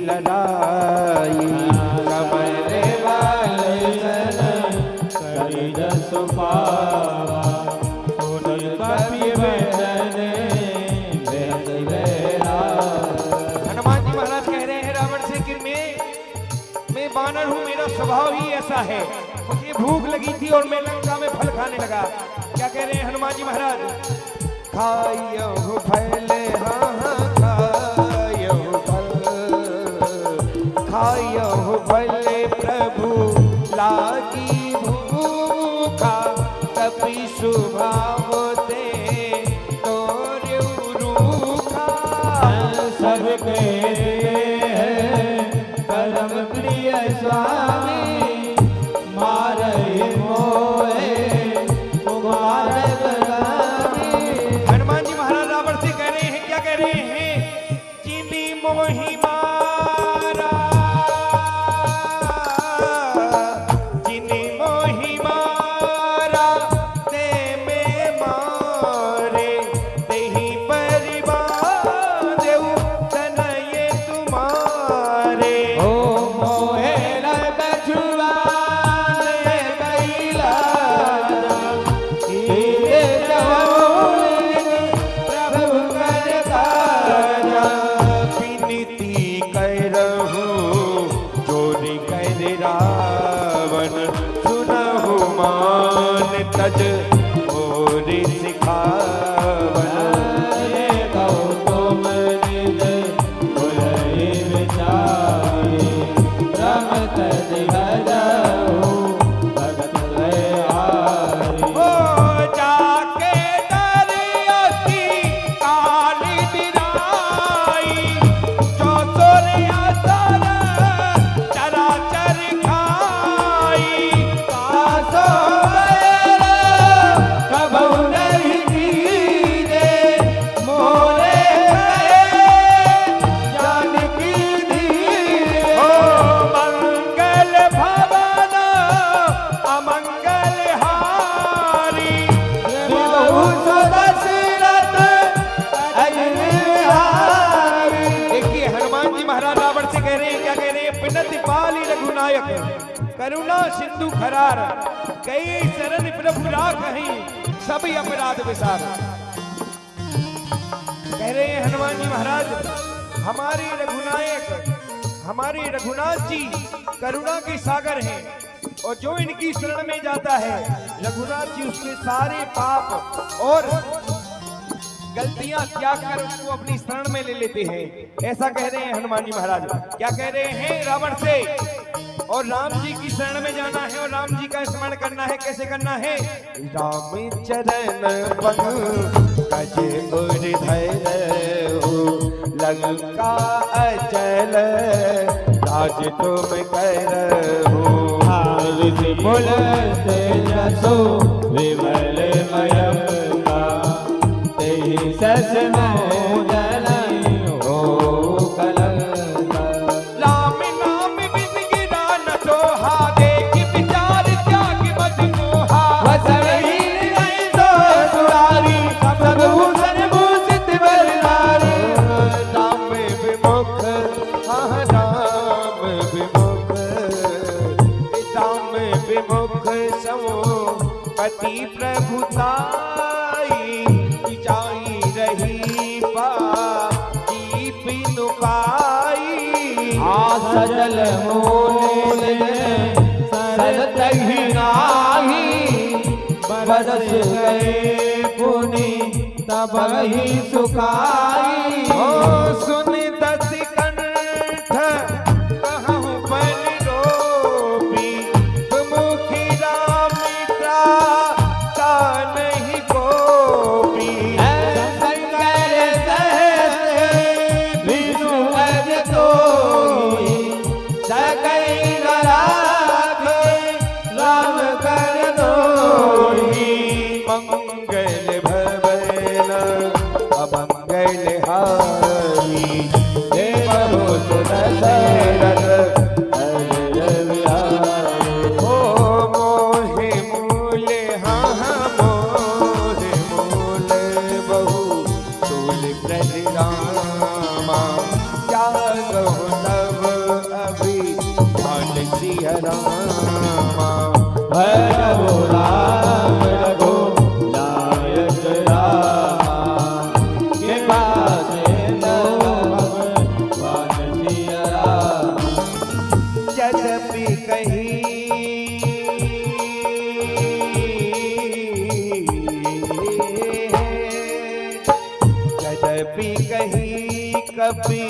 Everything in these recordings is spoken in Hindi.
लड़ाई कमरे वाले करी जस पावा सुन कपि बदने हनुमान जी महाराज कह रहे हैं रावण से कि मैं बानर हूँ, मेरा स्वभाव ही ऐसा है, मुझे भूख लगी थी और मैं लंका में फल खाने लगा। क्या कह रहे हैं हनुमान जी महाराज? खाइयो फल हाँ खाइयो फल प्रभु लागी भूखा कपि स्वभाव ते तोरे रूखा सब परम प्रिय स्वामी मारे मोए तुम्हारे बगामी। हनुमान जी महाराज रावण से कह रहे हैं, क्या कह रहे हैं? जिनी मोहि मारा, जिनी मोहि मारा ते में मारे तेहि परिवार देउ तनये तुम्हारे। तज और सिखावन गौतम निज बुलहि विचारे ब्रह्म तज भजहु भगत लयारे। ओ जाके दरियसी काली बिराई जो सोरिया तर चराचर खाई कासो करुणा सिंधु खरार कई शरण प्रभु राखहि सभी अपराध विसार। कह रहे हैं हनुमान जी महाराज, हमारे रघुनायक हमारे रघुनाथ जी करुणा के सागर हैं और जो इनकी शरण में जाता है रघुनाथ जी उसके सारे पाप और गलतियां त्याग कर उसको अपनी शरण में ले लेते हैं। ऐसा कह रहे हैं हनुमान जी महाराज। क्या कह रहे हैं रावण से? और राम जी की शरण में जाना है और राम जी का स्मरण करना है। कैसे करना है? राम चरण कजे लंका अचल राज तुम करहु जसो विमल मयंका तेहि सस मोदन हो कलंका। राम नाम बिन गिरा न सोहा देख विचार त्याग मत मोहा वसहि नहीं सो सुरारी सब भूषण भूषित बरनारी। राम विमुख हाँ राम विमुख राम विमुख समो पति प्रभुताई जाई रही पाई बिनु पाई। सजल मोल सरतहि नाही बरस गए पुनि तब ही सुखाई। सुन दस कंठ कहूँ बल रोपी मुखी राम ता नहीं गोपी। शंकर सहस्र विष्णु अज सोई सकई राखे राम कर दोई। मंगल भवन अमंगल हारी रामा रघु राम रघु नायक राम के पासे भगवान सिया राम। यद्यपि कहीं यद्यपि कहीं कभी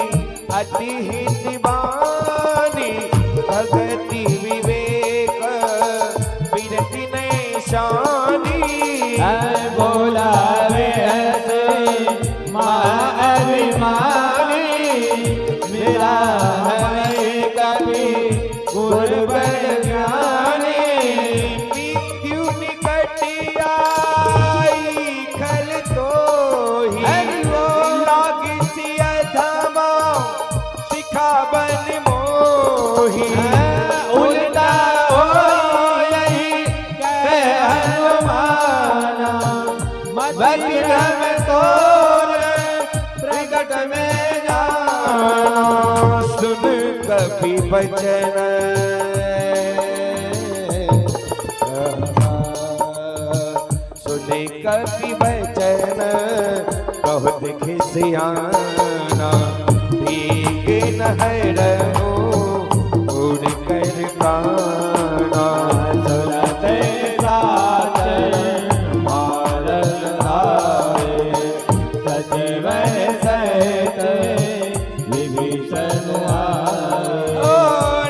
अति ही दीवानी भगति विवेक विरति नैशानी बोला वे ऐसे महाअभिमानी मेरा है कभी गुरबड़ ज्ञानी। मृत्यु निकट आई खल तो ही लागी सिया धामा शिखा बन मोही उल्टा हो यही कह हनुमाना मदिर में तोरे प्रकट में जाना। सुन कभी बचन सुने कभी बचन बहुत खिसियाना भीग न हरहु उड़ कर प्राणा सुनते साथ मारल धारे सजीवन सहित विभीषण आए। ओ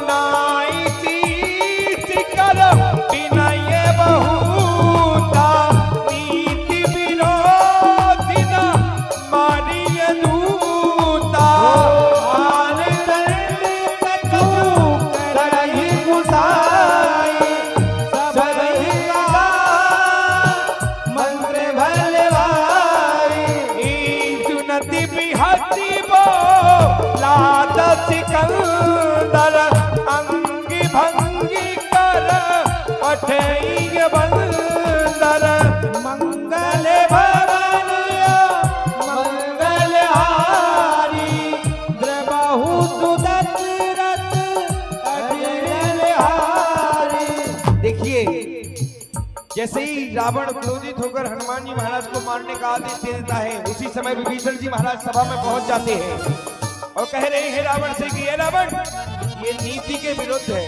नाई तीस कर विनय बहुता नीति विरोधी न मारिय दूता आन दंड कछु करहि गुसाई सबहि कहा मंत्र भलवाई। सुनति बिहति बो लाद सिकंदर अंगी भंगी कर पठई बंदर मंगल भवन मंगलहारी द्रबाहु सुदशरथ अजयहारी। देखिए जैसे ही रावण क्रोधित होकर हनुमान जी महाराज को मारने का आदेश दे देता है उसी समय विभीषण जी महाराज सभा में पहुंच जाते हैं और कह रहे हैं रावण से कि ये रावण ये नीति के विरुद्ध है,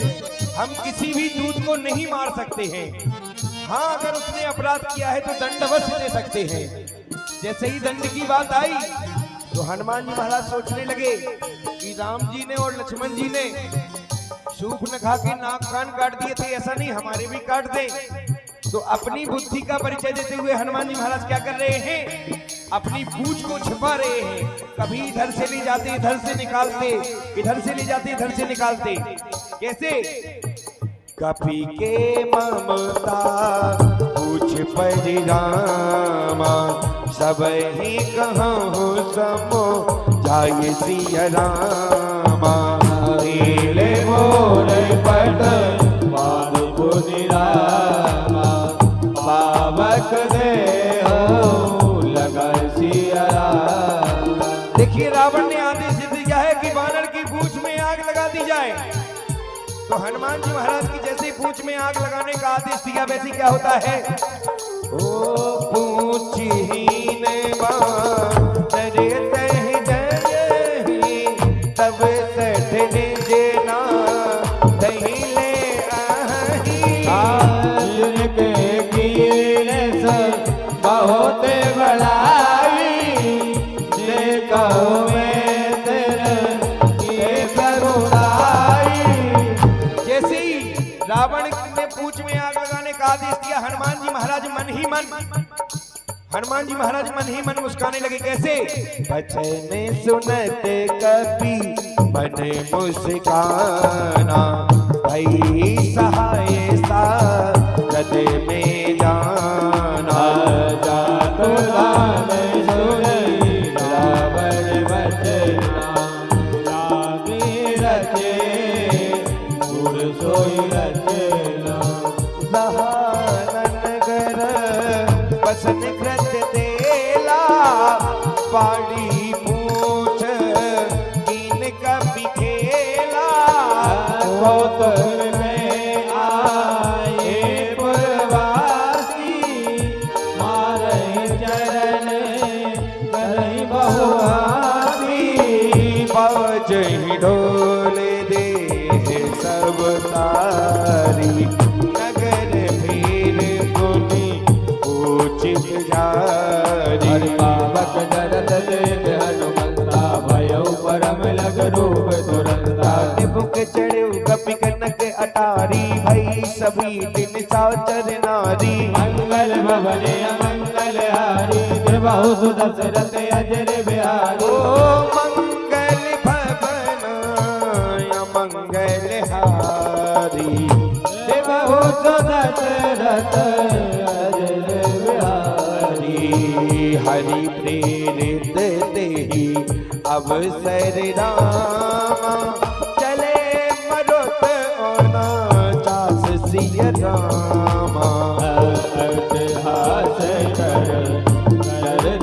हम किसी भी दूत को नहीं मार सकते हैं। हाँ अगर उसने अपराध किया है तो दंड अवश्य दे सकते हैं। जैसे ही दंड की बात आई तो हनुमान जी महाराज सोचने लगे कि राम जी ने और लक्ष्मण जी ने सूप न खा के नाक कान काट दिए थे, ऐसा नहीं हमारे भी काट दे। तो अपनी बुद्धि का परिचय देते हुए हनुमान जी महाराज क्या कर रहे हैं, अपनी पूंछ को छिपा रहे हैं। कभी इधर से ले जाते इधर से निकालते, इधर से ले जाते इधर से निकालते। कैसे? कपि के ममता पूछ परिरामा सब ही कहूँ समो जाय सिया रामा। नीले मोर पट माधुपुनि रामा पावक देहो लगन सिया रामा। देखिए रावण ने आदेश दे दिया है कि वानर की पूंछ में आग लगा दी जाए। तो हनुमान जी महाराज की जैसे पूंछ में आग लगाने का आदेश दिया वैसे क्या होता है, ओ पूंछहीन बानर तह जरहि तब सठ निज ना दहि ले आहि। जिनके कीने से बहुत बड़ाई जे कहो मैं तेरे ये करुणाई। जैसे ही रावण ने पूंछ में आग लगाने का आदेश दिया हनुमान जी महाराज मन ही मन मुस्काने लगे। कैसे? बचन सुनत कपि मन मुस्काना भई सहाय सागद में जाना। जातु राम सुनई रावण बचना लागी रचे गुर सोई रचना। सहानगर बसन कृत देला पाड़ी पूछ कीन कपि खेला। कौतुक में ही ढोल दे सब तारी नगर भीर गुनी उचित जारी पावक दरद देख हनुमंता भयो परम लग रूप तुरंता बुक चढ़ो कपि कनक अटारी भई सभी दिन साचर नारी मंगल भवन अमंगल हारी कृपाहु सुदशरथ अजर बिहारी ओ मंगल भवन अमंगल हारी कृपाहु सुदशरथ अजर बिहारी हरि प्रेरित देहि अवसर रामा चले मरुत ओना चास सिय रामा अट्टहास कर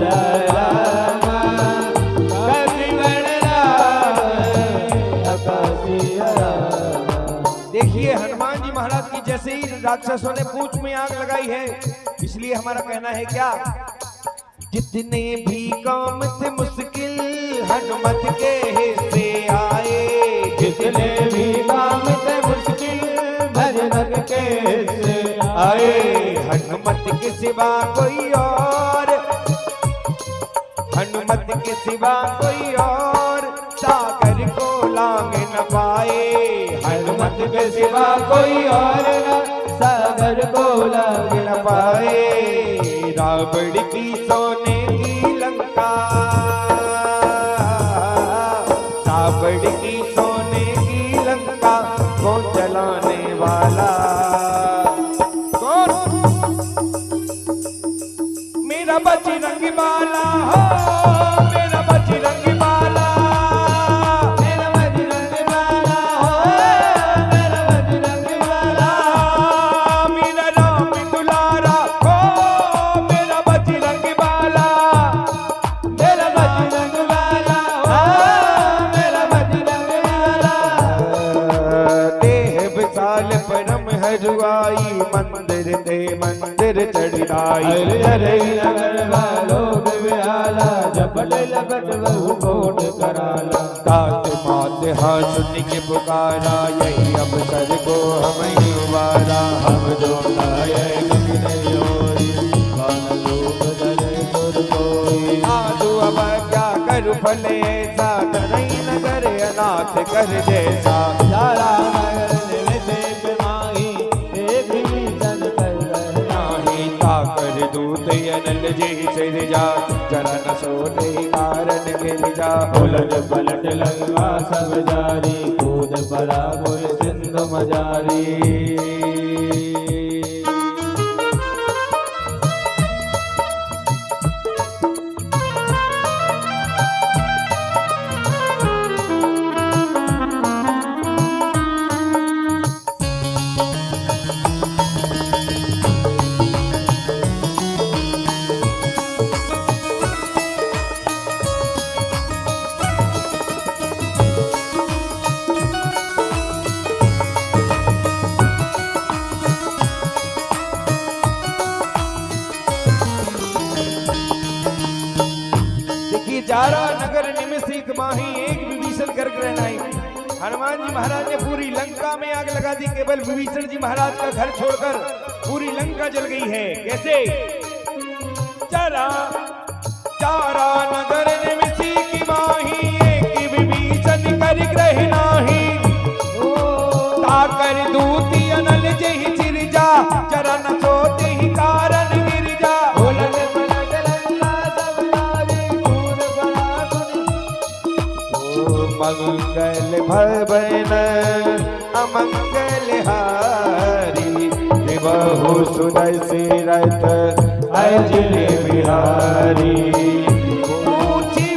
रामा कवि गणराज देखिए हनुमान जी महाराज की जैसे ही राक्षसों ने पूंछ में आग लगाई है, इसलिए हमारा कहना है क्या, जितने भी काम थे मुश्किल हनुमत के हिस्से आए, जितने भी काम थे मुश्किल भजन के हिस्से आए हनुमत के सिवा कोई और, हनुमत के सिवा कोई और सागर को लांग न पाए, हनुमत के सिवा कोई और न सागर को लांग न पाए रावण की सोने की लंका, रावण की सोने की लंका को जलाने वाला कौन, मेरा बजरंग बाला हो, मेरा बजरंग बाला, मेरा बजरंग बाला हो, मेरा बजरंग बाला मेरा राम दुलारा हो, मेरा बजरंग बाला, मेरा बजरंग बाला हो, मेरा बजरंग बाला देह विशाल परम हरुआई मंदिर दे मंदिर चढ़ाई हरे नगर वालों बिहाला जपल लगट बहु कोट कराला तात मात हाँ सुन के पुकारा यही अवसर को हम ही उबारा हम जो आए कभी होई कान लोक जरे तुर कोई आदु अब क्या करूं भले ऐसा नहीं नगर अनाथ कर जैसा सारा नगर निवेश माही एक भी सन कर रहे नाही ताकर दूत अनल जी सिर जा जरा न सोते कारण गिर जा उलट पलट लंगा सब जारी कूद पड़ा बोल सिंधु मजारी देखिए जारा नगर निमिषिक माही एक विभीषण कर रहना ही। हनुमान जी महाराज ने पूरी लंका में आग लगा दी, केवल विभीषण जी महाराज का घर छोड़कर पूरी लंका जल गई है। कैसे? जारा जारा नगर निमिषिक माही एक विभीषण कर रहना ही, ताकर दूती अनल जही चिर जा जरा न सोते ही कारण गिर जा उलट पलट लंगा सब जारी कूद पड़ा मंगल भवन अमंगल हारी बहु सुदशरथ अजर बिहारी ऊंची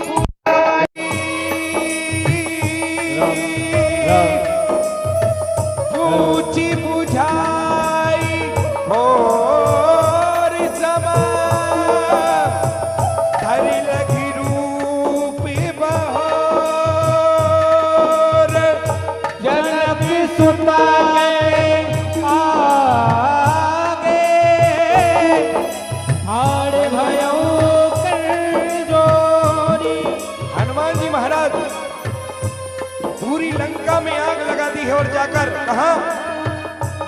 ऊंची बुझाई और समा धर लगी रूप बहोर जनक सुता के आगे हाड़ भयो कर जोरी हनुमान जी महाराज पूरी लंका में आग लगा दी है और जाकर कहा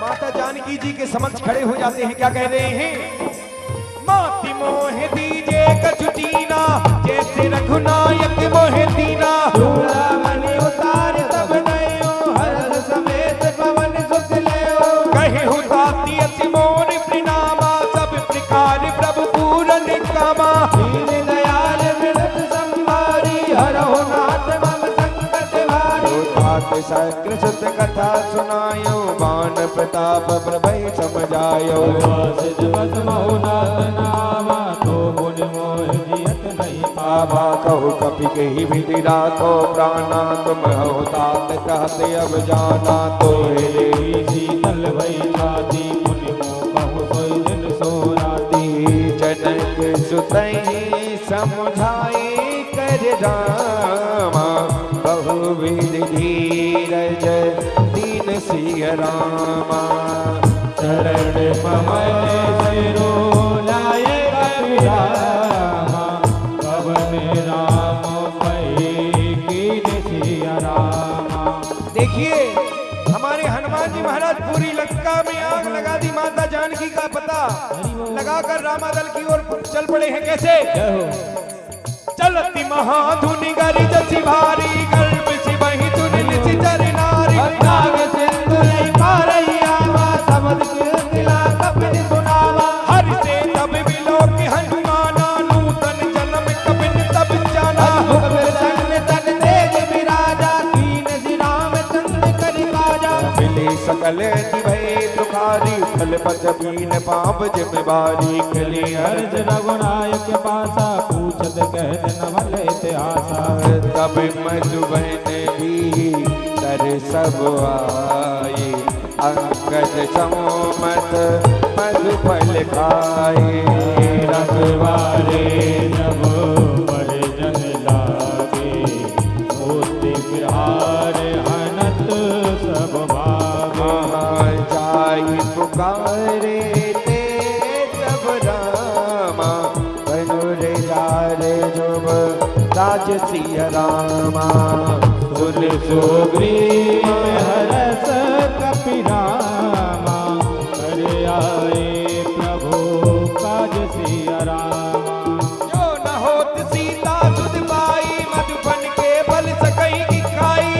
माता जानकी जी के समक्ष खड़े हो जाते हैं। क्या कह रहे हैं? माति मोह दीजे कछुटीना, जैसे रघुनायक मोह दीना। मन उतार तब नयो, हर्ष समेत पवन सुत लेओ। कहे हुताती अति मोर प्रणामा, सब प्रकार प्रभु पूरन कामा। दीन दयाल मृत संहारी, हरहु नाथ मम संकट भारी। तात शक्र सुत कथा सुनायो, बाण प्रताप प्रभय समझायो। सिद्ध बस महु नाथ नामा, तो मुनि मोह जियत नहीं पावा। कहु कपि कही विधि राखो प्राणा, तुम हो तात कहते अब जाना। तो देवी शीतल भई छाती, मुनि मोह कहु सोई दिन सो राती। जनक सुतहि समझाई कर रामा, बहुविध धीरज दीन सिय रामा। चरण कमल सिरो लाए कपि रामा, पवन राम पै कीन सिय रामा। देखिए हमारे हनुमान जी महाराज पूरी लंका में आग लगा दी। माता जानकी का पता लगाकर रामादल की ओर चल पड़े हैं। कैसे? चलती महाधुनि गरिजसि भारी, गर्भ सिबहि तुनि निशिचर नारी। नाग सिंधु लई पारैयावा, सबद कीर्तिला कपिन सुनावा। हरि से तब बिलोक हनुमाना, नूतन जन्म कपिन तब जाना। संग तन तेज विराजा, कीन सि रामचंद्र करि काजा। मिले सकल भय दुखारी, फल पत बीन पाप जिम्मेवारी। खली अर्ज रघुनायक पासा, पूछत कहत नवल इतिहासा। तब मधुबन भी कर सब आए, अंगद समोमत मधुफल खाए। रखवारे जब परिजन लागे, होते बिहार हनत सब भागे। जाई पुकारे ते सब रामा, बनुरे जारे जुब राज सिय रामा। सुन सुग्रीव हरस कपि रामा, करे आए प्रभु काज सिय रामा। जो न होत सीता सुध पाई, मधुबन के बल सकई की खाई।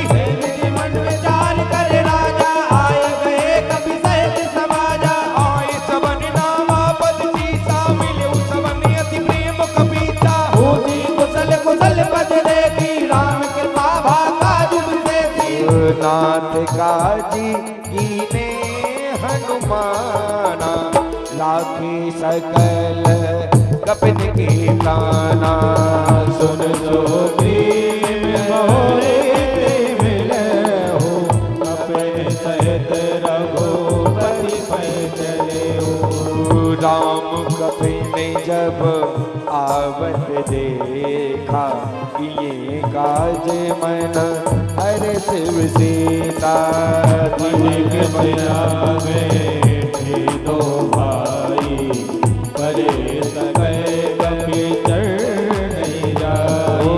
मन विचार कर राजा, आए गए कपि सहित समाजा। आए सबन नामा पद सीसा, मिले सबन अति प्रेम कपीसा। पूजी कुशल कुशल पद देखी, राम कृपा भाका जुग देखी। नाथ काजी कीने हनुमाना, लाखी सकल कपिन के प्राणा। सुन सुग्रीव मोरे मिलहु, कपिन सहित रघुपति पै चलेहु। राम कपिन जब आवत देखा, किए काज मन हर शिव सीता। तिनक बया बैठे दो भाई, परे सकै कपि चढ़ जाई।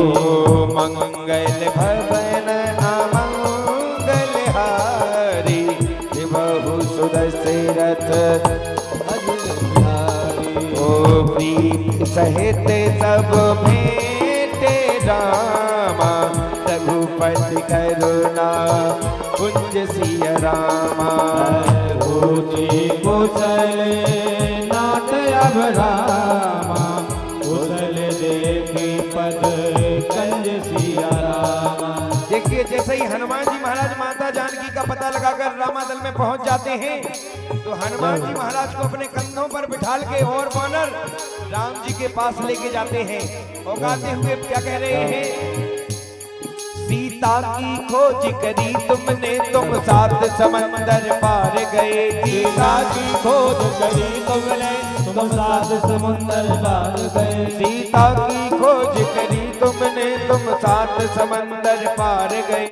मंगल भवन अमंगल हारी, बहु सुदशरथ ओ प्रीत सहित सब भेंटे रामा। रघुपति करुणा कुंज सिय रामा। पूजी कुशल नाथ अब रामा, कुशल देखी पद कंज सिय रामा। देखिए जैसे ही हनुमान जी महाराज माता जानकी का पता लगाकर रामादल में पहुंच जाते हैं, तो हनुमान जी महाराज को अपने कंधों पर बिठाल के और वानर राम जी के पास लेके जाते हैं। और गाते हुए क्या कह रहे हैं? सीता की खोज करी तुमने, तुम सात समंदर पार गए। सीता की खोज करी तुमने, तुम सात समुंदर पार गए। सीता की खोज करी तुमने, तुम सात समंदर पार गए।